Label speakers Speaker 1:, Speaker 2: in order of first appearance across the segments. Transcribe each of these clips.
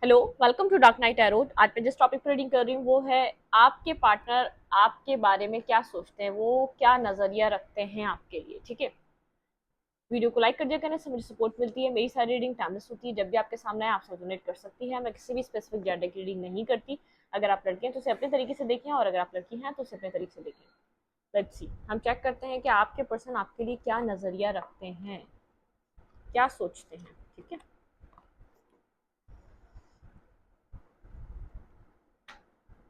Speaker 1: Hello, welcome to dark night arrow. आज मैं जिस टॉपिक पर रीडिंग कर रही हूँ वो है आपके पार्टनर आपके बारे में क्या सोचते हैं, वो क्या नजरिया रखते हैं आपके लिए। ठीक है, वीडियो को लाइक कर दिया करने से मुझे सपोर्ट मिलती है। मेरी सारी रीडिंग टाइमलेस होती है, जब भी आपके सामने आए आपसे डोनेट कर सकती है। मैं किसी भी स्पेसिफिक जेंडर की रीडिंग नहीं करती। अगर आप लड़के हैं तो उसे अपने तरीके से देखें, और अगर आप लड़की हैं तो उसे अपने तरीके से देखें। लेट्स सी, हम चेक करते हैं कि आपके पर्सन आपके लिए क्या नजरिया रखते हैं, क्या सोचते हैं। ठीक है,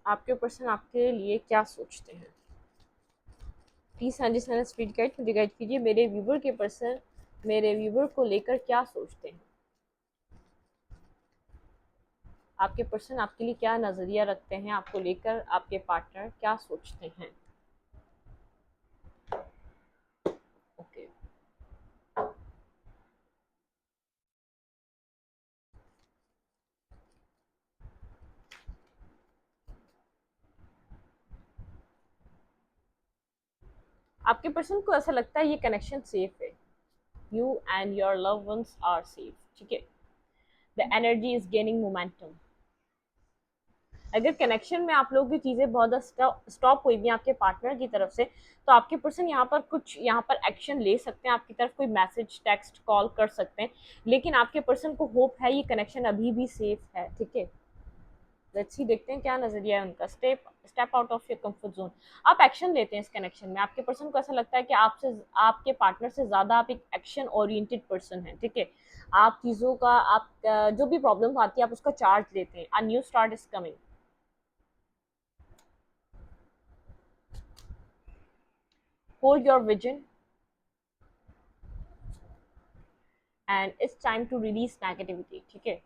Speaker 1: आपके पर्सन आपके लिए क्या सोचते हैं। प्लीज हाँ जी सर, स्पीड गाइड मुझे गाइड कीजिए। मेरे व्यूवर के पर्सन मेरे व्यूवर को लेकर क्या सोचते हैं। आपके पर्सन आपके लिए क्या नजरिया रखते हैं, आपको लेकर आपके पार्टनर क्या सोचते हैं। ओके, आपके पर्सन को ऐसा लगता है ये कनेक्शन सेफ है। You and your love ones are safe. ठीक है, the energy is gaining momentum. अगर कनेक्शन में आप लोगों की चीजें बहुत स्टॉप हुई भी आपके पार्टनर की तरफ से, तो आपके पर्सन यहाँ पर एक्शन ले सकते हैं। आपकी तरफ कोई मैसेज, टेक्स्ट, कॉल कर सकते हैं। लेकिन आपके पर्सन को होप है ये कनेक्शन अभी भी सेफ है। ठीक है, लेट्स सी, देखते हैं क्या नजरिया है उनका। Step step out of your comfort zone. आप एक्शन लेते हैं इस कनेक्शन में। आपके पर्सन को ऐसा लगता है कि आपसे, आपके पार्टनर से ज्यादा आप एक एक्शन ओरिएंटेड पर्सन है। ठीक है, आप चीजों का, आप जो भी प्रॉब्लम आती है आप उसका चार्ज लेते हैं। A new start is coming. Hold your vision and it's time to release negativity. ठीक है,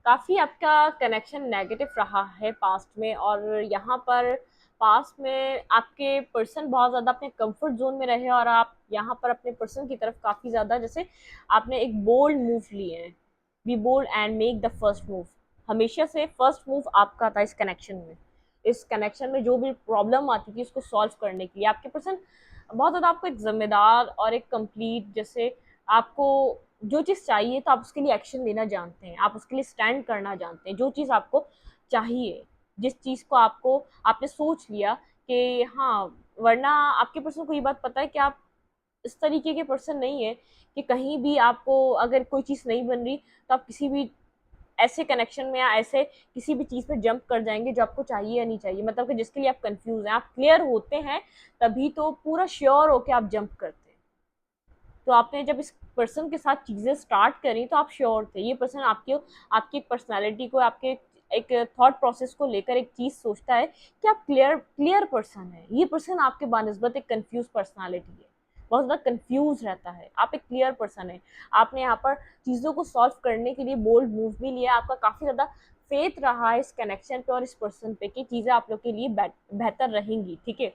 Speaker 1: काफी आपका कनेक्शन नेगेटिव रहा है पास्ट में, और यहाँ पर पास्ट में आपके पर्सन बहुत ज्यादा अपने कंफर्ट जोन में रहे, और आप यहाँ पर अपने पर्सन की तरफ काफी ज्यादा, जैसे आपने एक बोल्ड मूव लिए हैं। Be bold and make the first move. हमेशा से फर्स्ट मूव आपका था इस कनेक्शन में। इस कनेक्शन में जो भी प्रॉब्लम आती थी उसको सॉल्व करने के लिए आपके पर्सन बहुत ज्यादा आपको एक जिम्मेदार और एक कंप्लीट, जैसे आपको जो चीज़ चाहिए तो आप उसके लिए एक्शन लेना जानते हैं, आप उसके लिए स्टैंड करना जानते हैं। जो चीज़ आपको चाहिए, जिस चीज़ को आपको आपने सोच लिया कि हाँ, वरना आपके पर्सन को ये बात पता है कि आप इस तरीके के पर्सन नहीं है कि कहीं भी आपको अगर कोई चीज़ नहीं बन रही तो आप किसी भी ऐसे कनेक्शन में या ऐसे किसी भी चीज़ पे जंप कर जाएंगे जो आपको चाहिए या नहीं चाहिए। मतलब कि जिसके लिए आप कंफ्यूज हैं, आप क्लियर होते हैं तभी तो पूरा श्योर होके आप जंप करते हैं। तो आपने जब इस पर्सन के साथ चीजें स्टार्ट करी तो आप श्योर थे ये पर्सन आपके आपकी एक पर्सनालिटी को, आपके एक थॉट प्रोसेस को लेकर एक चीज सोचता है कि आप क्लियर क्लियर पर्सन है। ये पर्सन आपके बानिस्बत एक कंफ्यूज पर्सनालिटी है, बहुत ज्यादा कंफ्यूज रहता है। आप एक क्लियर पर्सन है। आपने यहाँ पर चीजों को सॉल्व करने के लिए बोल्ड मूव भी लिया। आपका काफी ज्यादा फेथ रहा है इस कनेक्शन पे और इस पर्सन पे कि चीजें आप लोग के लिए बेहतर रहेंगी। ठीक है,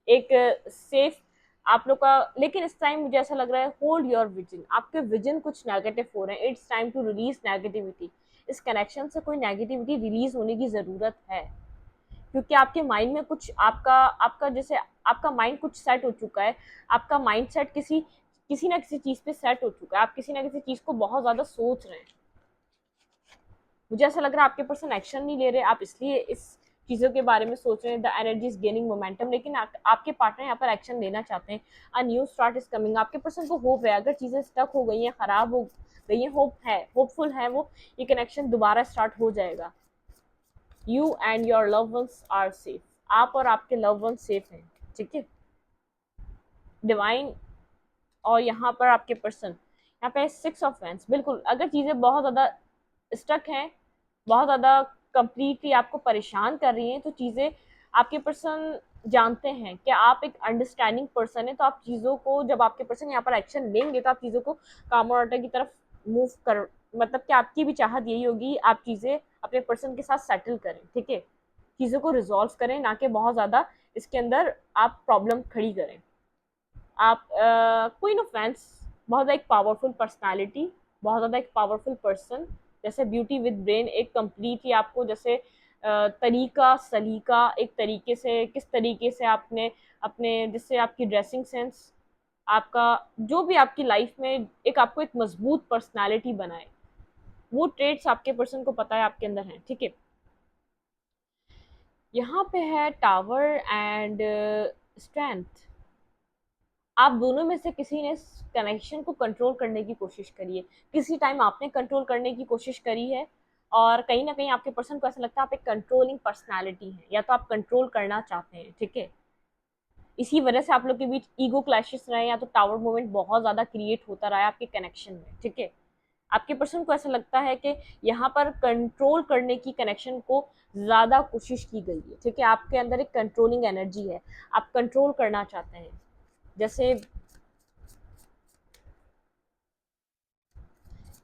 Speaker 1: एक सेफ आप लोग का। लेकिन इस टाइम मुझे ऐसा लग रहा है, होल्ड योर विजन। आपके विजन कुछ नेगेटिव हो रहे हैं। It's time to release negativity. इस कनेक्शन से कोई नेगेटिविटी रिलीज होने की जरूरत है, क्योंकि आपके माइंड में कुछ आपका आपका जैसे आपका माइंड कुछ सेट हो चुका है। आपका माइंड सेट किसी किसी ना किसी चीज पे सेट हो चुका है। आप किसी ना किसी चीज को बहुत ज्यादा सोच रहे हैं। मुझे ऐसा लग रहा है आपके पर्सन एक्शन नहीं ले रहे, आप इसलिए इस चीज़ों के बारे में सोच रहे हैं। The energy is gaining momentum. लेकिन आपके पार्टनर यहाँ पर एक्शन लेना चाहते हैं। A new start is coming. आपके पर्सन को होप है, अगर चीज़ें स्टक हो गई हैं, खराब हो गई हैं, होप है, होपफुल है वो, ये कनेक्शन दोबारा स्टार्ट हो जाएगा। You and your love ones are safe. आप और आपके लव वंस सेफ हैं। ठीक है, डिवाइन। और यहाँ पर आपके पर्सन, यहाँ पे सिक्स ऑफ वैंस। बिल्कुल, अगर चीज़ें बहुत ज़्यादा स्टक हैं, बहुत ज़्यादा कंप्लीटली आपको परेशान कर रही हैं, तो चीज़ें आपके पर्सन जानते हैं कि आप एक अंडरस्टैंडिंग पर्सन है। तो आप चीज़ों को, जब आपके पर्सन यहाँ पर एक्शन लेंगे तो आप चीज़ों को काम और ऑर्डर की तरफ मूव कर, मतलब कि आपकी भी चाहत यही होगी आप चीज़ें अपने पर्सन के साथ सेटल करें। ठीक है, चीज़ों को रिजॉल्व करें, ना कि बहुत ज़्यादा इसके अंदर आप प्रॉब्लम खड़ी करें। आप क्वीन ऑफ वैंस, बहुत ज़्यादा एक पावरफुल पर्सनालिटी, बहुत ज़्यादा एक पावरफुल पर्सन। जैसे ब्यूटी विद ब्रेन, एक कंप्लीटली आपको जैसे तरीका सलीका, एक तरीके से किस तरीके से आपने अपने, जिससे आपकी ड्रेसिंग सेंस, आपका जो भी आपकी लाइफ में एक आपको एक मजबूत पर्सनालिटी बनाए, वो ट्रेड्स आपके पर्सन को पता है आपके अंदर हैं, ठीक है। यहाँ पे है टावर एंड स्ट्रेंथ। आप दोनों में से किसी ने कनेक्शन को कंट्रोल करने की कोशिश करी है, किसी टाइम आपने कंट्रोल करने की कोशिश करी है, और कहीं ना कहीं आपके पर्सन को ऐसा लगता है आप एक कंट्रोलिंग पर्सनालिटी है, या तो आप कंट्रोल करना चाहते हैं, ठीक है। इसी वजह से आप लोग के बीच ईगो क्लैशेस रहे, या तो टावर मोमेंट बहुत ज्यादा क्रिएट होता रहा है आपके कनेक्शन में, ठीक है। आपके पर्सन को ऐसा लगता है कि यहाँ पर कंट्रोल करने की कनेक्शन को ज्यादा कोशिश की गई है, ठीक है। आपके अंदर एक कंट्रोलिंग एनर्जी है, आप कंट्रोल करना चाहते हैं। जैसे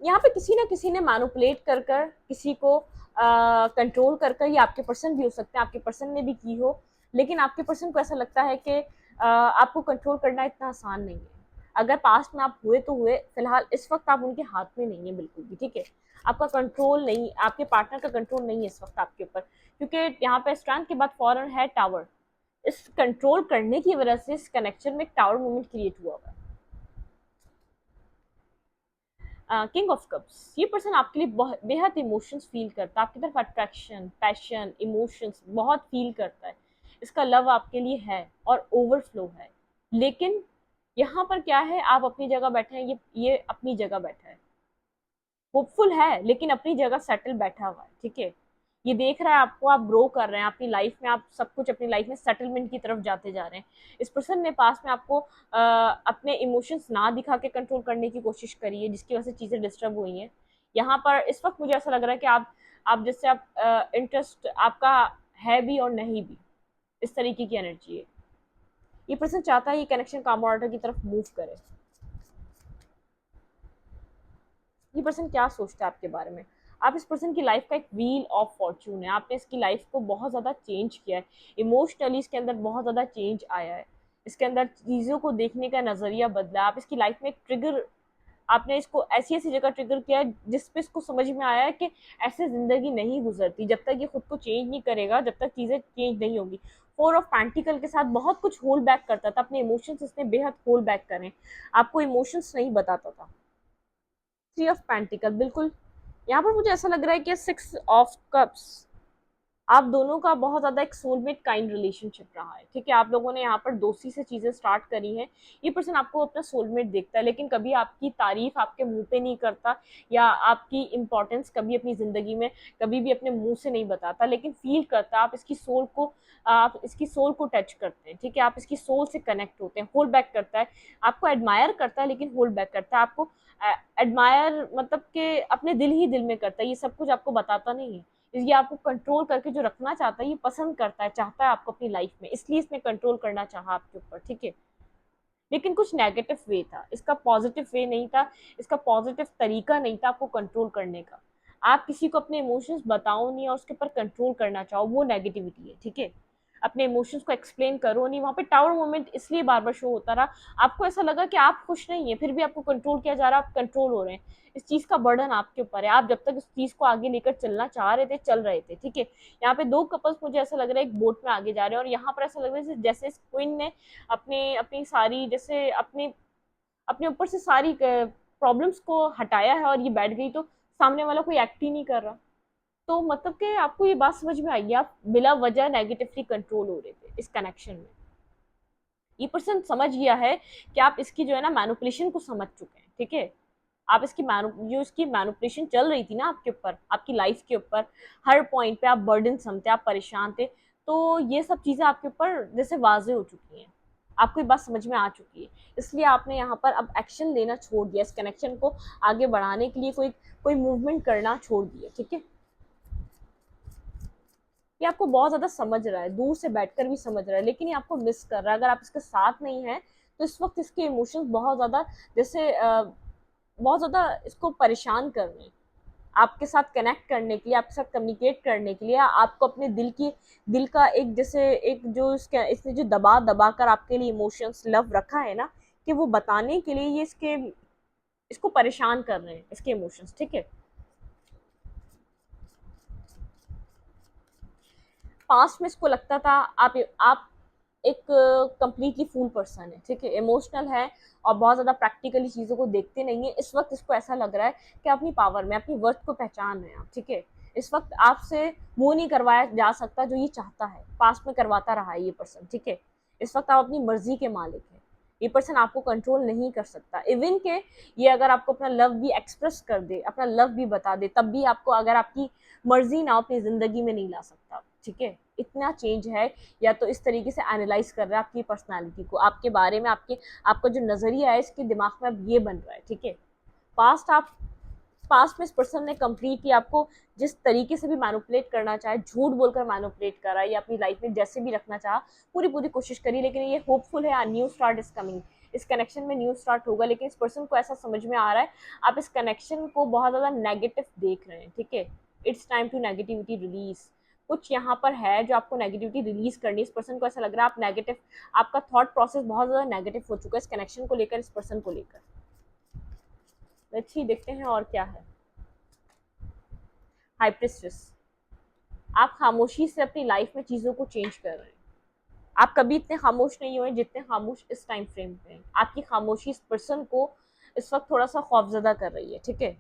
Speaker 1: यहाँ पे किसी ना किसी ने मैनिपुलेट कर कर किसी को कंट्रोल कर कर, ये आपके पर्सन भी हो सकते हैं, आपके पर्सन ने भी की हो, लेकिन आपके पर्सन को ऐसा लगता है कि आपको कंट्रोल करना इतना आसान नहीं है। अगर पास्ट में आप हुए तो हुए, फिलहाल इस वक्त आप उनके हाथ में नहीं है बिल्कुल भी, ठीक है। आपका कंट्रोल नहीं, आपके पार्टनर का कंट्रोल नहीं है इस वक्त आपके ऊपर, क्योंकि यहाँ पे स्ट्रेंथ के बाद फॉरन है टावर। इस कंट्रोल करने की वजह से इस कनेक्शन में एक टावर मूवमेंट क्रिएट हुआ है। किंग ऑफ कप्स, ये पर्सन आपके लिए बेहद इमोशंस फील करता है, आपकी तरफ अट्रैक्शन, पैशन, इमोशंस बहुत फील करता है। इसका लव आपके लिए है और ओवरफ्लो है। लेकिन यहाँ पर क्या है, आप अपनी जगह बैठे हैं, ये अपनी जगह बैठा है, होपफुल है लेकिन अपनी जगह सेटल बैठा हुआ है, ठीक है। ये देख रहा है आपको, आप ग्रो कर रहे हैं अपनी लाइफ में, आप सब कुछ अपनी लाइफ में सेटलमेंट की तरफ जाते जा रहे हैं। इस पर्सन ने पास में आपको अपने इमोशंस ना दिखा के कंट्रोल करने की कोशिश करी है, जिसकी वजह से चीज़ें डिस्टर्ब हुई हैं। यहाँ पर इस वक्त मुझे ऐसा लग रहा है कि आप जैसे आप इंटरेस्ट आपका है भी और नहीं भी, इस तरीके की एनर्जी है। ये पर्सन चाहता है ये कनेक्शन काम ऑर्डर की तरफ मूव करे। ये पर्सन क्या सोचता है आपके बारे में, आप इस पर्सन की लाइफ का एक व्हील ऑफ फॉर्च्यून है, आपने इसकी लाइफ को बहुत ज़्यादा चेंज किया है। इमोशनली इसके अंदर बहुत ज़्यादा चेंज आया है, इसके अंदर चीज़ों को देखने का नज़रिया बदला है। आप इसकी लाइफ में एक ट्रिगर, आपने इसको ऐसी ऐसी जगह ट्रिगर किया है जिसपे इसको समझ में आया है कि ऐसे ज़िंदगी नहीं गुजरती, जब तक ये खुद को चेंज नहीं करेगा, जब तक चीज़ें चेंज नहीं होगी। फोर ऑफ पैंटिकल के साथ बहुत कुछ होल्ड बैक करता था, अपने इमोशंस इसने बेहद होल्ड बैक करें, आपको इमोशंस नहीं बताता था। थ्री ऑफ पेंटिकल, बिल्कुल यहाँ पर मुझे ऐसा लग रहा है कि सिक्स ऑफ कप्स, आप दोनों का बहुत ज़्यादा एक सोलमेट काइंड रिलेशनशिप रहा है, ठीक है। आप लोगों ने यहाँ पर दोस्ती से चीज़ें स्टार्ट करी हैं। ये पर्सन आपको अपना सोलमेट देखता है, लेकिन कभी आपकी तारीफ आपके मुंह पे नहीं करता, या आपकी इंपॉर्टेंस कभी अपनी ज़िंदगी में कभी भी अपने मुंह से नहीं बताता, लेकिन फील करता है, आप इसकी सोल को टच करते हैं, ठीक है। आप इसकी सोल से कनेक्ट होते हैं, होल्ड बैक करता है, आपको एडमायर करता है लेकिन होल्ड बैक करता है। आपको एडमायर मतलब कि अपने दिल ही दिल में करता है, ये सब कुछ आपको बताता नहीं है। ये आपको कंट्रोल करके जो रखना चाहता है, ये पसंद करता है, चाहता है आपको अपनी लाइफ में, इसलिए इसने कंट्रोल करना चाहा आपके ऊपर, ठीक है। लेकिन कुछ नेगेटिव वे था, इसका पॉजिटिव वे नहीं था, इसका पॉजिटिव तरीका नहीं था आपको कंट्रोल करने का। आप किसी को अपने इमोशंस बताओ नहीं और उसके ऊपर कंट्रोल करना चाहो, वो नेगेटिविटी है, ठीक है। अपने इमोशंस को एक्सप्लेन करो नहीं, वहाँ पे टावर मोमेंट इसलिए बार बार शो होता रहा, आपको ऐसा लगा कि आप खुश नहीं है, फिर भी आपको कंट्रोल किया जा रहा है, आप कंट्रोल हो रहे हैं। इस चीज़ का बर्डन आपके ऊपर है, आप जब तक इस चीज़ को आगे लेकर चलना चाह रहे थे, चल रहे थे, ठीक है। यहाँ पे दो कपल्स मुझे ऐसा लग रहा है एक बोट में आगे जा रहे हैं, और यहाँ पर ऐसा लग रहा है जैसे इस क्वीन ने अपने अपनी सारी जैसे अपने अपने ऊपर से सारी प्रॉब्लम्स को हटाया है और ये बैठ गई, तो सामने वाला कोई एक्ट ही नहीं कर रहा। तो मतलब कि आपको ये बात समझ में आई, आप बिला वजह नेगेटिवली कंट्रोल हो रहे थे इस कनेक्शन में। ये पर्सन समझ गया है कि आप इसकी जो है ना मैनिपुलेशन को समझ चुके हैं, ठीक है। आप इसकी जो इसकी मैनिपुलेशन चल रही थी ना आपके ऊपर, आपकी लाइफ के ऊपर, हर पॉइंट पे आप बर्डन समझते, आप परेशान थे, तो ये सब चीज़ें आपके ऊपर जैसे वाजे हो चुकी हैं, आपको ये बात समझ में आ चुकी है। इसलिए आपने यहाँ पर अब एक्शन लेना छोड़ दिया, इस कनेक्शन को आगे बढ़ाने के लिए कोई कोई मूवमेंट करना छोड़ दिया, ठीक है। ये आपको बहुत ज़्यादा समझ रहा है, दूर से बैठकर भी समझ रहा है, लेकिन ये आपको मिस कर रहा है। अगर आप इसके साथ नहीं हैं, तो इस वक्त इसके इमोशंस बहुत ज़्यादा जैसे बहुत ज़्यादा इसको परेशान कर रहे हैं। आपके साथ कनेक्ट करने के लिए, आपके साथ कम्युनिकेट करने के लिए, आपको अपने दिल का एक जैसे एक जो इसने जो दबा दबा कर आपके लिए इमोशंस लव रखा है ना, कि वो बताने के लिए ये इसको परेशान कर रहे हैं, इसके इमोशंस, ठीक है। पास्ट में इसको लगता था आप एक कंप्लीटली फूल पर्सन है, ठीक है, इमोशनल है और बहुत ज़्यादा प्रैक्टिकली चीज़ों को देखते नहीं है। इस वक्त इसको ऐसा लग रहा है कि अपनी पावर में अपनी वर्थ को पहचान रहे हैं आप, ठीक है। इस वक्त आपसे वो नहीं करवाया जा सकता जो ये चाहता है, पास्ट में करवाता रहा है ये पर्सन, ठीक है। इस वक्त आप अपनी मर्जी के मालिक हैं, ये पर्सन आपको कंट्रोल नहीं कर सकता। इवन के ये अगर आपको अपना लव भी एक्सप्रेस कर दे, अपना लव भी बता दे, तब भी आपको अगर आपकी मर्जी ना अपनी ज़िंदगी में नहीं ला सकता, ठीक है। इतना चेंज है, या तो इस तरीके से एनालाइज कर रहा है आपकी पर्सनालिटी को, आपके बारे में, आपके आपका जो नज़रिया है इसके दिमाग में अब ये बन रहा है, ठीक है। पास्ट आप पास्ट में इस पर्सन ने कम्प्लीटली आपको जिस तरीके से भी मैनिपुलेट करना चाहे, झूठ बोलकर मैनिपुलेट करा या अपनी लाइफ में जैसे भी रखना चाहा, पूरी पूरी कोशिश करी, लेकिन ये होपफुल है, न्यू स्टार्ट इज कमिंग। इस कनेक्शन में न्यू स्टार्ट होगा, लेकिन इस पर्सन को ऐसा समझ में आ रहा है आप इस कनेक्शन को बहुत ज़्यादा नेगेटिव देख रहे हैं, ठीक है। It's time to negativity release. कुछ यहाँ पर है जो आपको नेगेटिविटी रिलीज करनी है। इस पर्सन को ऐसा लग रहा है आप नेगेटिव, आपका थॉट प्रोसेस बहुत ज़्यादा नेगेटिव हो चुका है इस कनेक्शन को लेकर, इस पर्सन को लेकर। अच्छी देखते हैं और क्या है। हाई प्रिस्टेस, आप खामोशी से अपनी लाइफ में चीज़ों को चेंज कर रहे हैं। आप कभी इतने खामोश नहीं हुए जितने खामोश इस टाइम फ्रेम पे हैं। आपकी खामोशी इस पर्सन को इस वक्त थोड़ा सा खौफजदा कर रही है, ठीक है।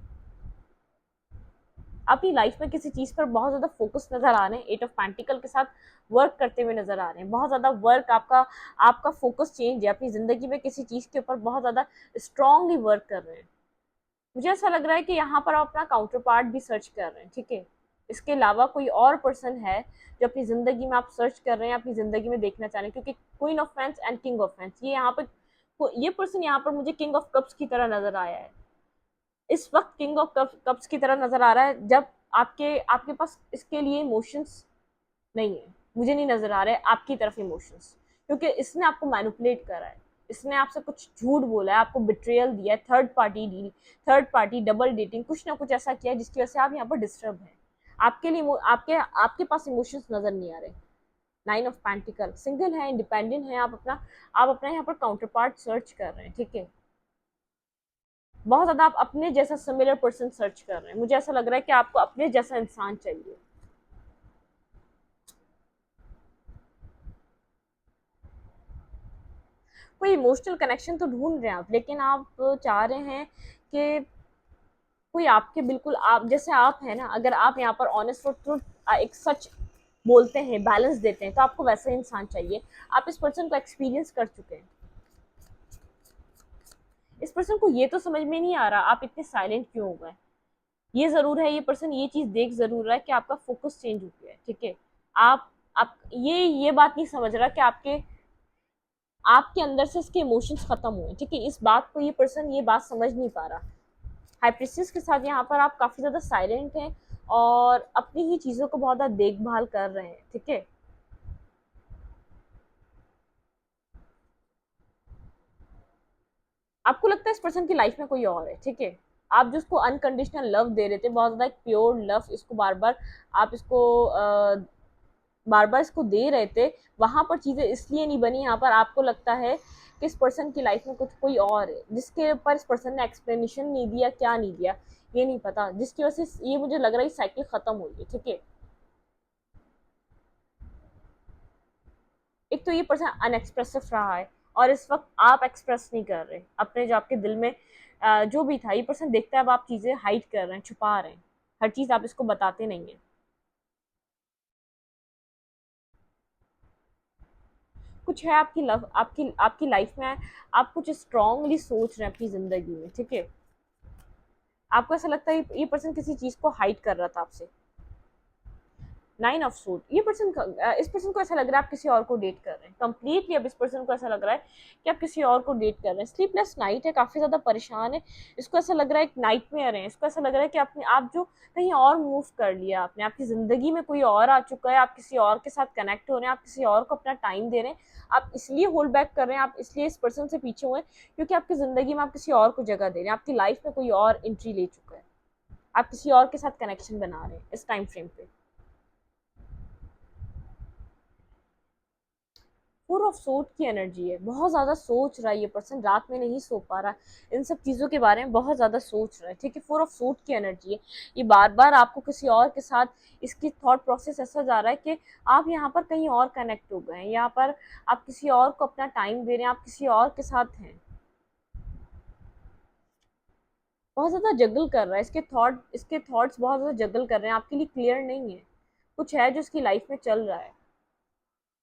Speaker 1: अपनी लाइफ में किसी चीज़ पर बहुत ज़्यादा फोकस नज़र आ रहे हैं, 8 ऑफ पेंटिकल के साथ वर्क करते हुए नज़र आ रहे हैं। बहुत ज़्यादा वर्क आपका आपका फोकस चेंज है, अपनी ज़िंदगी में किसी चीज़ के ऊपर बहुत ज़्यादा स्ट्रांगली वर्क कर रहे हैं। मुझे ऐसा लग रहा है कि यहाँ पर आप अपना काउंटर पार्ट भी सर्च कर रहे हैं, ठीक है। इसके अलावा कोई और पर्सन है जो अपनी ज़िंदगी में आप सर्च कर रहे हैं, अपनी ज़िंदगी में देखना चाह रहे हैं, क्योंकि queen of fans and king of fans, ये यहाँ पर ये पर्सन यहाँ पर मुझे किंग ऑफ कप्स की तरह नज़र आया है। इस वक्त किंग ऑफ कप्स की तरह नज़र आ रहा है, जब आपके आपके पास इसके लिए इमोशंस नहीं है। मुझे नहीं नज़र आ रहा है आपकी तरफ इमोशंस, क्योंकि इसने आपको मैनिपुलेट करा है, इसने आपसे कुछ झूठ बोला है, आपको बिट्रेयल दिया है, third party deal, third party double dating, कुछ ना कुछ ऐसा किया है जिसकी वजह से आप यहाँ पर डिस्टर्ब हैं। आपके लिए आपके आपके पास इमोशंस नज़र नहीं आ रहे। 9 ऑफ पेंटिकल, सिंगल है, इंडिपेंडेंट है, आप अपना यहाँ पर काउंटर पार्ट सर्च कर रहे हैं, ठीक है। बहुत ज़्यादा आप अपने जैसा सिमिलर पर्सन सर्च कर रहे हैं। मुझे ऐसा लग रहा है कि आपको अपने जैसा इंसान चाहिए। कोई इमोशनल कनेक्शन तो ढूंढ रहे हैं आप, लेकिन आप चाह रहे हैं कि कोई आपके बिल्कुल आप जैसे आप हैं ना, अगर आप यहाँ पर ऑनेस्ट और ट्रुथ एक सच बोलते हैं, बैलेंस देते हैं, तो आपको वैसा इंसान चाहिए। आप इस पर्सन को एक्सपीरियंस कर चुके हैं। इस पर्सन को ये तो समझ में नहीं आ रहा आप इतने साइलेंट क्यों हो गए। ये ज़रूर है, ये पर्सन ये चीज़ देख ज़रूर रहा है कि आपका फोकस चेंज हो गया है, ठीक है। आप ये बात नहीं समझ रहा कि आपके आपके अंदर से इसके इमोशंस खत्म हुए, ठीक है। इस बात को ये पर्सन ये बात समझ नहीं पा रहा। हाइप्रिस्टिस के साथ यहाँ पर आप काफ़ी ज़्यादा साइलेंट हैं और अपनी ही चीज़ों को बहुत ज़्यादा देखभाल कर रहे हैं, ठीक है। आपको लगता है इस पर्सन की लाइफ में कोई और है, ठीक है। आप जो उसको अनकंडीशनल लव दे रहे थे, बहुत ज़्यादा एक प्योर लव, इसको बार बार आप इसको बार बार इसको दे रहे थे, वहाँ पर चीज़ें इसलिए नहीं बनी। यहाँ पर आपको लगता है कि इस पर्सन की लाइफ में कुछ कोई और है, जिसके ऊपर इस पर्सन ने एक्सप्लेनेशन नहीं दिया, क्या नहीं दिया ये नहीं पता, जिसकी वजह से ये मुझे लग रहा है साइकिल खत्म हो गई, ठीक है। एक तो ये पर्सन अनएक्सप्रेसिव रहा है और इस वक्त आप एक्सप्रेस नहीं कर रहे अपने जो आपके दिल में जो भी था। ये पर्सन देखता है अब आप चीज़ें हाइड कर रहे हैं, छुपा रहे हैं, हर चीज़ आप इसको बताते नहीं हैं। कुछ है आपकी लव, आपकी आपकी लाइफ में आप कुछ स्ट्रांगली सोच रहे हैं अपनी ज़िंदगी में, ठीक है। आपको ऐसा लगता है ये पर्सन किसी चीज़ को हाइड कर रहा था आपसे। 9 ऑफ सूट, ये पर्सन इस पर्सन को ऐसा लग रहा है आप किसी और को डेट कर रहे हैं कंप्लीटली। अब इस पर्सन को ऐसा लग रहा है कि आप किसी और को डेट कर रहे हैं। स्लीपलेस नाइट है, काफ़ी ज़्यादा परेशान है। इसको ऐसा लग रहा है एक नाइट में है, इसको ऐसा लग रहा है कि आपने आप जो कहीं और मूव कर लिया आपने, आपकी ज़िंदगी में कोई और आ चुका है, आप किसी और के साथ कनेक्ट हो रहे हैं, आप किसी और को अपना टाइम दे रहे हैं। आप इसलिए होल्ड बैक कर रहे हैं, आप इसलिए इस पर्सन से पीछे हुए क्योंकि आपकी ज़िंदगी में आप किसी और को जगह दे रहे हैं, आपकी लाइफ में कोई और एंट्री ले चुका है, आप किसी और के साथ कनेक्शन बना रहे हैं इस टाइम फ्रेम पे। फोर ऑफ सोट की एनर्जी है, बहुत ज़्यादा सोच रहा है ये पर्सन, रात में नहीं सो पा रहा है, इन सब चीज़ों के बारे में बहुत ज़्यादा सोच रहा है, ठीक है। फोर ऑफ सोट की एनर्जी है, ये बार बार आपको किसी और के साथ, इसकी थॉट प्रोसेस ऐसा जा रहा है कि आप यहाँ पर कहीं और कनेक्ट हो गए हैं, यहाँ पर आप किसी और को अपना टाइम दे रहे हैं, आप किसी और के साथ हैं, बहुत ज़्यादा जगल कर रहा है, इसके थॉट्स बहुत ज़्यादा जगल कर रहे हैं, आपके लिए क्लियर नहीं है, कुछ है जो इसकी लाइफ में चल रहा है।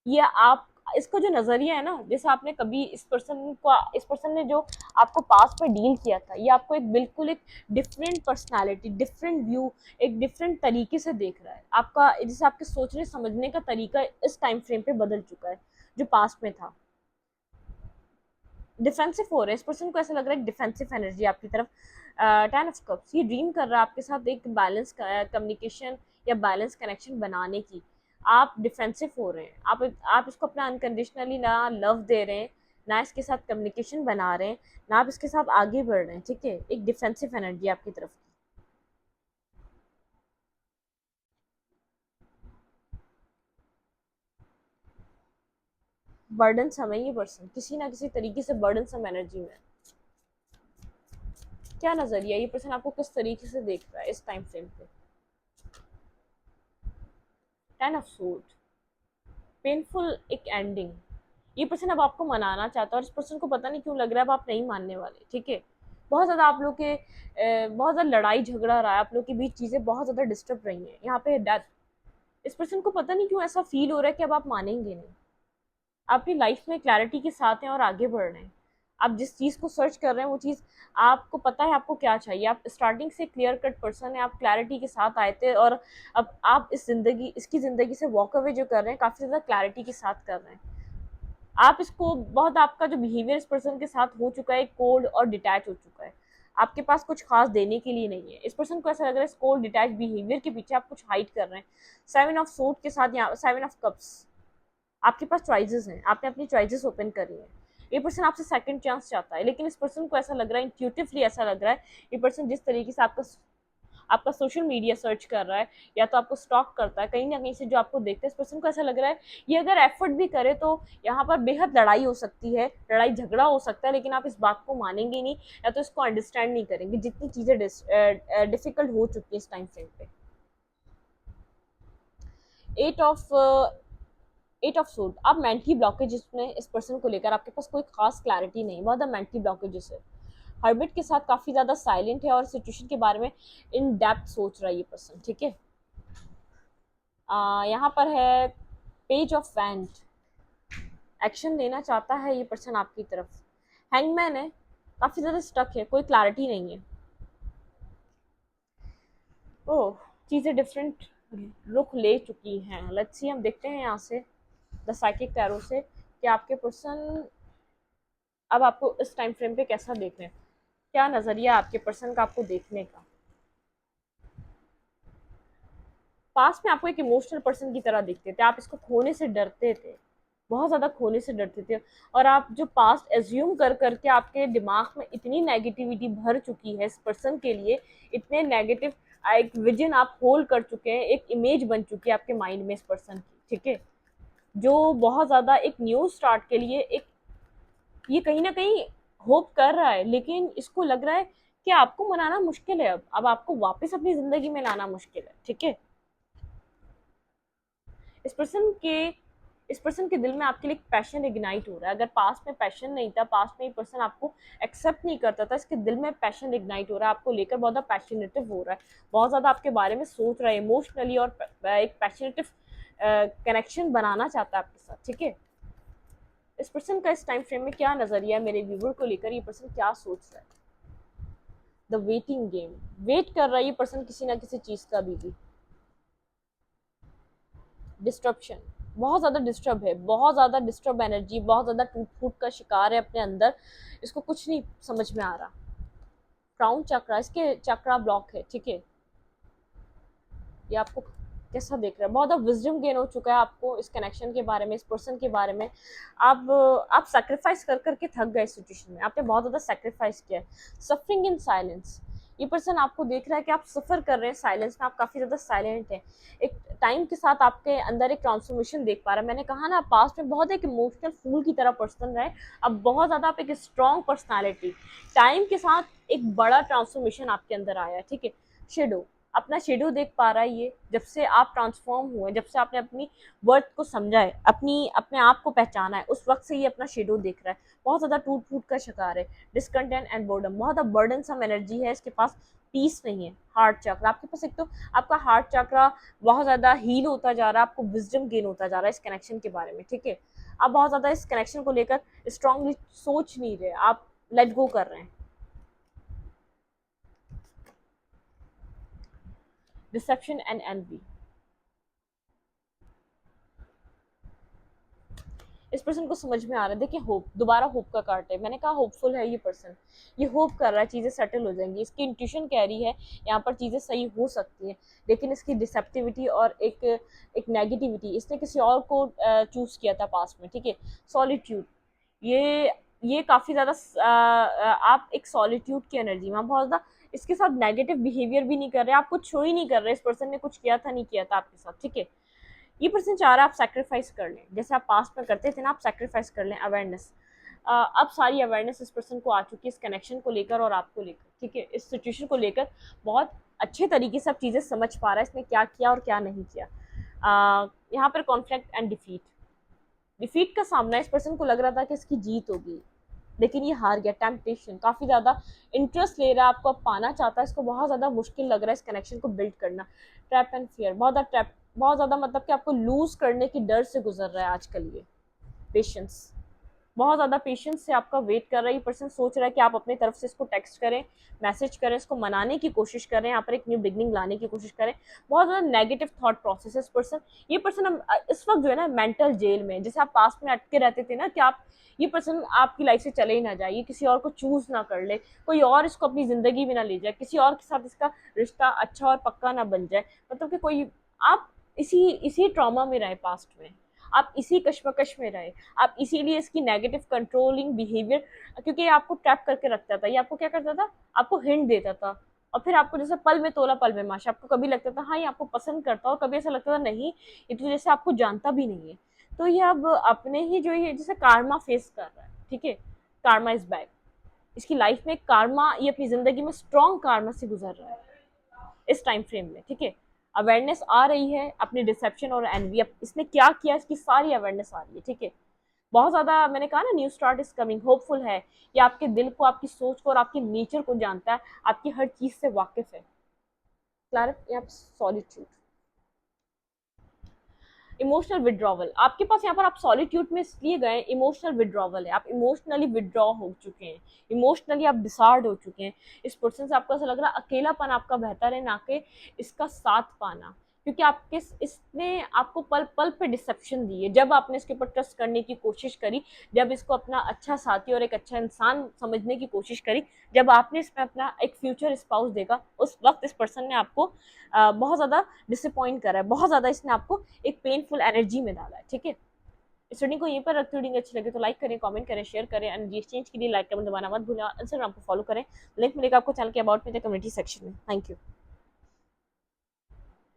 Speaker 1: ये आप, इसका जो नजरिया है ना, जैसे आपने कभी इस पर्सन ने जो आपको पास्ट में डील किया था, ये आपको एक बिल्कुल एक डिफरेंट पर्सनालिटी, डिफरेंट व्यू, एक डिफरेंट तरीके से देख रहा है, आपका जैसे आपके सोचने समझने का तरीका इस टाइम फ्रेम पे बदल चुका है जो पास्ट में था। डिफेंसिव हो रहा है, इस पर्सन को ऐसा लग रहा है डिफेंसिव एनर्जी आपकी तरफ। टेन ऑफ कप्स, ये ड्रीम कर रहा है आपके साथ एक बैलेंस कम्युनिकेशन या बैलेंस कनेक्शन बनाने की। आप डिफेंसिव हो रहे हैं, आप इसको अपना अनकंडीशनली ना लव दे रहे हैं, ना इसके साथ कम्युनिकेशन बना रहे हैं, ना आप इसके साथ आगे बढ़ रहे हैं, ठीक है। एक डिफेंसिव एनर्जी आपकी तरफ की। बर्डन सम है ये पर्सन, किसी ना किसी तरीके से बर्डन सम एनर्जी में है। क्या नजरिया, ये पर्सन आपको किस तरीके से देख रहा है इस टाइम फ्रेम पे। टेन ऑफ सूट, पेनफुल एक एंडिंग, ये पर्सन अब आपको मनाना चाहता है और इस पर्सन को पता नहीं क्यों लग रहा है अब आप नहीं मानने वाले, ठीक है। बहुत ज़्यादा आप लोग के बहुत ज़्यादा लड़ाई झगड़ा रहा है, आप लोग के बीच चीज़ें बहुत ज़्यादा डिस्टर्ब रही हैं, यहाँ पे डेथ, इस पर्सन को पता नहीं क्यों ऐसा फील हो रहा है कि अब आप मानेंगे नहीं, आप अपनी लाइफ में क्लैरिटी के साथ हैं और आगे बढ़ रहे हैं, आप जिस चीज़ को सर्च कर रहे हैं वो चीज़ आपको पता है आपको क्या चाहिए, आप स्टार्टिंग से क्लियर कट पर्सन है, आप क्लैरिटी के साथ आए थे और अब आप इसकी ज़िंदगी से वॉक अवे जो कर रहे हैं काफ़ी ज़्यादा क्लैरिटी के साथ कर रहे हैं। आप इसको बहुत, आपका जो बिहेवियर इस पर्सन के साथ हो चुका है कोल्ड और डिटैच हो चुका है, आपके पास कुछ खास देने के लिए नहीं है, इस पर्सन को ऐसा लग रहा है इस कोल्ड डिटैच बिहेवियर के पीछे आप कुछ हाइड कर रहे हैं। सेवन ऑफ सूट के साथ यहाँ सेवन ऑफ कप्स, आपके पास चॉइसेस हैं, आपने अपनी चॉइसेस ओपन करी है, ये पर्सन आपसे सेकंड चांस चाहता है, लेकिन इस पर्सन को ऐसा लग रहा है, इंट्यूटिवली ऐसा लग रहा है, ये पर्सन जिस तरीके से आपका आपका सोशल मीडिया सर्च कर रहा है या तो आपको स्टॉक करता है, कहीं ना कहीं से जो आपको देखता है, इस पर्सन को ऐसा लग रहा है ये अगर एफर्ट भी करे तो यहाँ पर बेहद लड़ाई हो सकती है, लड़ाई झगड़ा हो सकता है, लेकिन आप इस बात को मानेंगे नहीं या तो इसको अंडरस्टैंड नहीं करेंगे, जितनी चीज़ें डिफिकल्ट हो चुकी है इस टाइम फ्रेम पे। Eight of eight of suit, आप मेंटली ब्लॉकेजेस में इस पर्सन को लेकर आपके पास कोई खास क्लैरिटी नहीं, बहुत ज़्यादा मेंटली ब्लॉकेजेस है, हर्बिट के साथ काफ़ी ज़्यादा साइलेंट है और सिचुएशन के बारे में इन डेप्थ सोच रहा है ये पर्सन, ठीक है। यहाँ पर है पेज ऑफ वैंड, एक्शन लेना चाहता है ये पर्सन आपकी तरफ। हैंगमैन है, काफ़ी ज़्यादा स्टक है, कोई क्लैरिटी नहीं है। ओह, चीज़ें डिफरेंट रुख ले चुकी हैं, लेट्स सी, हम देखते हैं यहाँ से द साइकिक टैरो से कि आपके पर्सन अब आपको इस टाइम फ्रेम पे कैसा देख रहे हैं, क्या नज़रिया आपके पर्सन का आपको देखने का। पास्ट में आपको एक इमोशनल पर्सन की तरह दिखते थे, आप इसको खोने से डरते थे, बहुत ज़्यादा खोने से डरते थे, और आप जो पास्ट एज्यूम कर करके आपके दिमाग में इतनी नेगेटिविटी भर चुकी है इस पर्सन के लिए, इतने नेगेटिव एक विजन आप होल्ड कर चुके हैं, एक इमेज बन चुकी है आपके माइंड में इस पर्सन की, ठीक है, जो बहुत ज़्यादा एक न्यू स्टार्ट के लिए एक, ये कहीं ना कहीं होप कर रहा है, लेकिन इसको लग रहा है कि आपको मनाना मुश्किल है, अब आपको वापस अपनी ज़िंदगी में लाना मुश्किल है, ठीक है। इस पर्सन के इस पर्सन के दिल में आपके लिए पैशन इग्नाइट हो रहा है, अगर पास्ट में पैशन नहीं था, पास्ट में ये पर्सन आपको एक्सेप्ट नहीं करता था, इसके दिल में पैशन इग्नाइट हो रहा है, आपको लेकर बहुत ज़्यादा पैशनेटिव हो रहा है, बहुत ज़्यादा आपके बारे में सोच रहा है इमोशनली, और एक पैशनेटिव कनेक्शन बनाना चाहता है आपके साथ, ठीक है। इस पर्सन का इस टाइम फ्रेम में क्या नज़रिया है मेरे व्यूवर को लेकर, ये पर्सन क्या सोच रहा है। द वेटिंग गेम, वेट कर रहा है ये पर्सन किसी ना किसी चीज़ का भी। डिस्ट्रप्शन, बहुत ज़्यादा डिस्टर्ब है, बहुत ज़्यादा डिस्टर्ब एनर्जी, बहुत ज़्यादा टूट फूट का शिकार है अपने अंदर, इसको कुछ नहीं समझ में आ रहा। क्राउन चक्रा, इसके चक्रा ब्लॉक है, ठीक है। ये आपको कैसा देख रहा है, बहुत ज़्यादा विजडम गेन हो चुका है आपको इस कनेक्शन के बारे में, इस पर्सन के बारे में। आप सेक्रीफाइस कर करके थक गए इस सिचुएशन में, आपने बहुत ज़्यादा सेक्रीफाइस किया है। सफरिंग इन साइलेंस, ये पर्सन आपको देख रहा है कि आप सफ़र कर रहे हैं साइलेंस में, आप काफ़ी ज़्यादा साइलेंट हैं। एक टाइम के साथ आपके अंदर एक ट्रांसफॉर्मेशन देख पा रहा है। मैंने कहा ना, पास्ट में बहुत एक इमोशनल फूल की तरह पर्सन रहे, अब बहुत ज़्यादा आप एक स्ट्रॉन्ग पर्सनैलिटी। टाइम के साथ एक बड़ा ट्रांसफॉर्मेशन आपके अंदर आया, ठीक है। शेडो, अपना शेडो देख पा रहा है ये, जब से आप ट्रांसफॉर्म हुए, जब से आपने अपनी वर्थ को समझा है, अपने आप को पहचाना है, उस वक्त से ये अपना शेडो देख रहा है। बहुत ज़्यादा टूट फूट का शिकार है, डिसकंटेंट एंड बोर्डम, बहुत ज़्यादा बर्डन सम एनर्जी है इसके पास, पीस नहीं है। हार्ट चक्र आपके पास, एक तो आपका हार्ट चक्र बहुत ज़्यादा हील होता जा रहा है, आपको विजडम गेन होता जा रहा है इस कनेक्शन के बारे में, ठीक है। आप बहुत ज़्यादा इस कनेक्शन को लेकर स्ट्रांगली सोच नहीं रहे, आप लेट गो कर रहे हैं। डिसेप्शन एंड एनवी, इस पर्सन को समझ में आ रहा है। देखिए, होप, दोबारा होप का कार्ड है। मैंने कहा होपफुल है ये पर्सन, ये होप कर रहा है चीज़ें सेटल हो जाएंगी, इसकी इंट्यूशन कह रही है यहाँ पर चीज़ें सही हो सकती हैं। लेकिन इसकी डिसेप्टिविटी और एक नेगेटिविटी, इसने किसी और को चूज़ किया था पास्ट में, ठीक है। सॉलिट्यूड, ये काफ़ी ज़्यादा आप एक सॉलिट्यूड की एनर्जी में बहुत ज़्यादा इसके साथ नेगेटिव बिहेवियर भी नहीं कर रहे, आप कुछ शो ही नहीं कर रहे इस पर्सन ने कुछ किया था नहीं किया था आपके साथ, ठीक है। ये पर्सन चाह रहा है आप सैक्रिफाइस कर लें, जैसे आप पास्ट में करते थे ना, आप सैक्रिफाइस कर लें। अवेयरनेस, अब सारी अवेयरनेस इस पर्सन को आ चुकी है इस कनेक्शन को लेकर और आपको लेकर, ठीक है। इस सिचुएशन को लेकर बहुत अच्छे तरीके से अब चीज़ें समझ पा रहा है इसने क्या किया और क्या नहीं किया। यहाँ पर कॉन्फ्लिक्ट एंड डिफीट, डिफीट का सामना, इस पर्सन को लग रहा था कि इसकी जीत होगी, लेकिन ये हार गया। टेम्पटेशन, काफ़ी ज़्यादा इंटरेस्ट ले रहा है आपको, अब पाना चाहता है, इसको बहुत ज़्यादा मुश्किल लग रहा है इस कनेक्शन को बिल्ड करना। ट्रैप एंड फियर, बहुत ज़्यादा मतलब कि आपको लूज़ करने की डर से गुजर रहा है आजकल ये। पेशेंस, बहुत ज़्यादा पेशेंस से आपका वेट कर रहा है ये पर्सन, सोच रहा है कि आप अपनी तरफ से इसको टेक्स्ट करें, मैसेज करें, इसको मनाने की कोशिश करें, यहाँ पर एक न्यू बिगनिंग लाने की कोशिश करें। बहुत ज़्यादा नेगेटिव थॉट प्रोसेस है इस पर्सन। ये पर्सन इस वक्त जो है ना मेंटल जेल में, जैसे आप पास्ट में अटके रहते थे ना कि आप, ये पर्सन आपकी लाइफ से चले ही ना जाए, ये किसी और को चूज ना कर ले, कोई और इसको अपनी ज़िंदगी में ना ले जाए, किसी और के साथ इसका रिश्ता अच्छा और पक्का ना बन जाए, मतलब कि कोई, आप इसी इसी ट्रॉमा में रहे पास्ट में, आप इसी कश्मकश में रहे, आप इसीलिए इसकी नेगेटिव कंट्रोलिंग बिहेवियर, क्योंकि ये आपको ट्रैप करके रखता था। ये आपको क्या करता था, आपको हिंट देता था, और फिर आपको जैसे पल में तोला पल में माशा, आपको कभी लगता था हाँ ये आपको पसंद करता, और कभी ऐसा लगता था नहीं, ये तो जैसे आपको जानता भी नहीं है। तो ये अब अपने ही जो ये जैसे कार्मा फेस कर रहा है, ठीक है। कार्मा इज बैक, इसकी लाइफ में कार्मा, ये अपनी जिंदगी में स्ट्रॉन्ग कार्मा से गुजर रहा है इस टाइम फ्रेम में, ठीक है। अवेयरनेस आ रही है अपनी डिसेप्शन और एनवी, अब इसने क्या किया इसकी सारी अवेयरनेस आ रही है, ठीक है। बहुत ज़्यादा, मैंने कहा ना, new start is coming, hopeful है। ये आपके दिल को, आपकी सोच को और आपके नेचर को जानता है, आपकी हर चीज़ से वाकिफ है। क्लैरिटी, यहाँ सॉलिट्यूड, इमोशनल विड्रॉवल, आपके पास यहाँ पर आप सॉलिट्यूड में इसलिए गए, इमोशनल विड्रॉवल है, आप इमोशनली विड्रॉ हो चुके हैं, इमोशनली आप डिसार्ड हो चुके हैं। इस पर्सन से आपको ऐसा लग रहा है अकेलापन आपका बेहतर है, ना कि इसका साथ पाना, क्योंकि आपके इसने आपको पल पल पे डिसेप्शन दी है। जब आपने इसके ऊपर ट्रस्ट करने की कोशिश करी, जब इसको अपना अच्छा साथी और एक अच्छा इंसान समझने की कोशिश करी, जब आपने इसमें अपना एक फ्यूचर स्पाउस देखा, उस वक्त इस पर्सन ने आपको बहुत ज़्यादा डिसअपॉइंट करा है, बहुत ज़्यादा इसने आपको एक पेनफुल एनर्जी में डाला है, ठीक है। इस वीडियो को यहीं पर रखते, वीडियो अच्छी लगे तो लाइक करें, कमेंट करें, शेयर करें, एंड एक्सचेंज के लिए लाइक कमेंट दबाना मत भूलें। इंस्टाग्राम को फॉलो करें, लिंक मिलेगा आपको चैनल के अबाउट में, कम्युनिटी सेक्शन में। Thank you.